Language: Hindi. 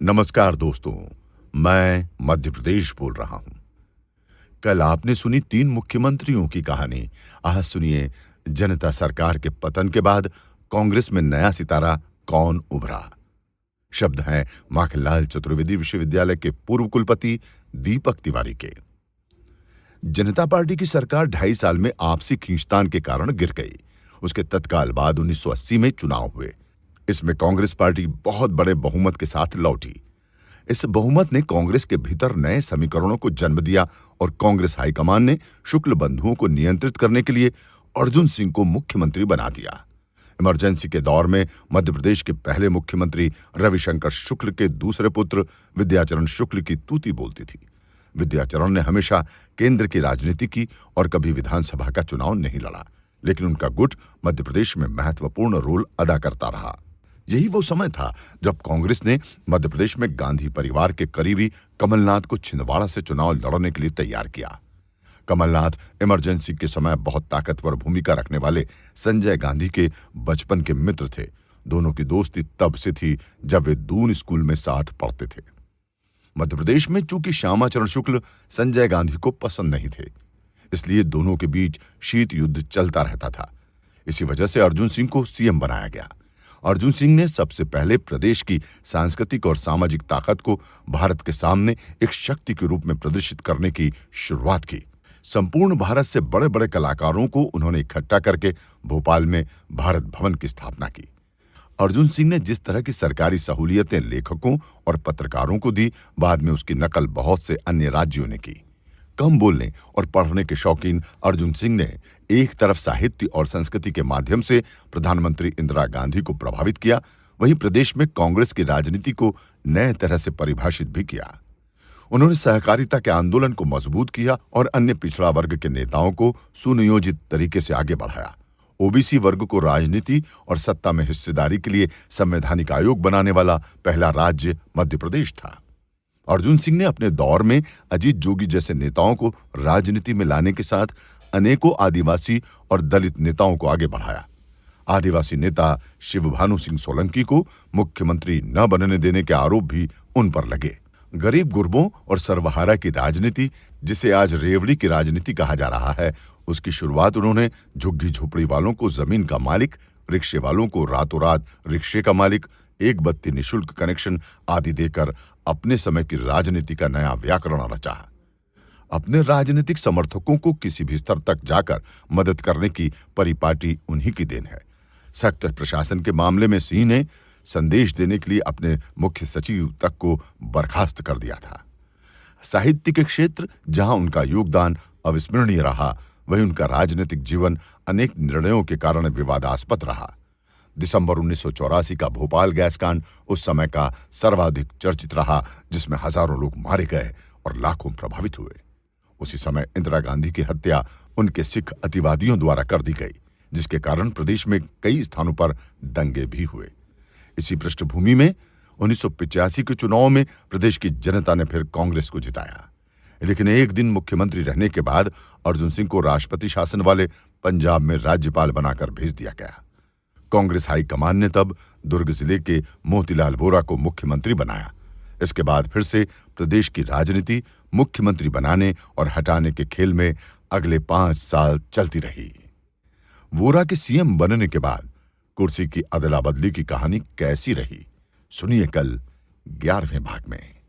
नमस्कार दोस्तों, मैं मध्य प्रदेश बोल रहा हूं। कल आपने सुनी 3 मुख्यमंत्रियों की कहानी। आज सुनिए जनता सरकार के पतन के बाद कांग्रेस में नया सितारा कौन उभरा। शब्द हैं माखनलाल चतुर्वेदी विश्वविद्यालय के पूर्व कुलपति दीपक तिवारी के। जनता पार्टी की सरकार 2.5 साल में आपसी खींचतान के कारण गिर गई। उसके तत्काल बाद 1980 में चुनाव हुए। इसमें कांग्रेस पार्टी बहुत बड़े बहुमत के साथ लौटी। इस बहुमत ने कांग्रेस के भीतर नए समीकरणों को जन्म दिया और कांग्रेस हाईकमान ने शुक्ल बंधुओं को नियंत्रित करने के लिए अर्जुन सिंह को मुख्यमंत्री बना दिया। इमरजेंसी के दौर में मध्य प्रदेश के पहले मुख्यमंत्री रविशंकर शुक्ल के दूसरे पुत्र विद्याचरण शुक्ल की तूती बोलती थी। विद्याचरण ने हमेशा केंद्र की राजनीति की और कभी विधानसभा का चुनाव नहीं लड़ा, लेकिन उनका गुट मध्य प्रदेश में महत्वपूर्ण रोल अदा करता रहा। यही वो समय था जब कांग्रेस ने मध्य प्रदेश में गांधी परिवार के करीबी कमलनाथ को छिंदवाड़ा से चुनाव लड़ने के लिए तैयार किया। कमलनाथ इमरजेंसी के समय बहुत ताकतवर भूमिका रखने वाले संजय गांधी के बचपन के मित्र थे। दोनों की दोस्ती तब से थी जब वे दून स्कूल में साथ पढ़ते थे। मध्य प्रदेश में चूंकि श्यामाचरण शुक्ल संजय गांधी को पसंद नहीं थे, इसलिए दोनों के बीच शीत युद्ध चलता रहता था। इसी वजह से अर्जुन सिंह को सीएम बनाया गया। अर्जुन सिंह ने सबसे पहले प्रदेश की सांस्कृतिक और सामाजिक ताकत को भारत के सामने एक शक्ति के रूप में प्रदर्शित करने की शुरुआत की। संपूर्ण भारत से बड़े बड़े कलाकारों को उन्होंने इकट्ठा करके भोपाल में भारत भवन की स्थापना की। अर्जुन सिंह ने जिस तरह की सरकारी सहूलियतें लेखकों और पत्रकारों को दी, बाद में उसकी नकल बहुत से अन्य राज्यों ने की। कम बोलने और पढ़ने के शौकीन अर्जुन सिंह ने एक तरफ साहित्य और संस्कृति के माध्यम से प्रधानमंत्री इंदिरा गांधी को प्रभावित किया, वहीं प्रदेश में कांग्रेस की राजनीति को नए तरह से परिभाषित भी किया। उन्होंने सहकारिता के आंदोलन को मजबूत किया और अन्य पिछड़ा वर्ग के नेताओं को सुनियोजित तरीके से आगे बढ़ाया। ओबीसी वर्ग को राजनीति और सत्ता में हिस्सेदारी के लिए संवैधानिक आयोग बनाने वाला पहला राज्य मध्य प्रदेश था। अर्जुन सिंह ने अपने दौर में अजीत जोगी जैसे नेताओं को राजनीति में लाने के साथ अनेकों आदिवासी और दलित नेताओं को आगे बढ़ाया। आदिवासी नेता शिवभानु सिंह सोलंकी को मुख्यमंत्री न बनने देने के आरोप भी उन पर लगे। गरीब गुरबों और सर्वहारा की राजनीति, जिसे आज रेवड़ी की राजनीति कहा जा रहा है, उसकी शुरुआत उन्होंने झुग्गी झोपड़ी वालों को जमीन का मालिक, रिक्शे वालों को रातों रात रिक्शे का मालिक, एक बत्ती निःशुल्क कनेक्शन आदि देकर अपने समय की राजनीति का नया व्याकरण रचा। अपने राजनीतिक समर्थकों को किसी भी स्तर तक जाकर मदद करने की परिपाटी उन्हीं की देन है। सख्त प्रशासन के मामले में सिंह ने संदेश देने के लिए अपने मुख्य सचिव तक को बर्खास्त कर दिया था। साहित्य के क्षेत्र जहां उनका योगदान अविस्मरणीय रहा, वहीं उनका राजनीतिक जीवन अनेक निर्णयों के कारण विवादास्पद रहा। दिसंबर 1984 का भोपाल गैस कांड उस समय का सर्वाधिक चर्चित रहा, जिसमें हजारों लोग मारे गए और लाखों प्रभावित हुए। उसी समय इंदिरा गांधी की हत्या उनके सिख अतिवादियों द्वारा कर दी गई, जिसके कारण प्रदेश में कई स्थानों पर दंगे भी हुए। इसी पृष्ठभूमि में 1985 के चुनाव में प्रदेश की जनता ने फिर कांग्रेस को जिताया, लेकिन एक दिन मुख्यमंत्री रहने के बाद अर्जुन सिंह को राष्ट्रपति शासन वाले पंजाब में राज्यपाल बनाकर भेज दिया गया। कांग्रेस हाईकमान ने तब दुर्ग जिले के मोतीलाल वोरा को मुख्यमंत्री बनाया। इसके बाद फिर से प्रदेश की राजनीति मुख्यमंत्री बनाने और हटाने के खेल में अगले 5 साल चलती रही। वोरा के सीएम बनने के बाद कुर्सी की अदला बदली की कहानी कैसी रही, सुनिए कल 11वें भाग में।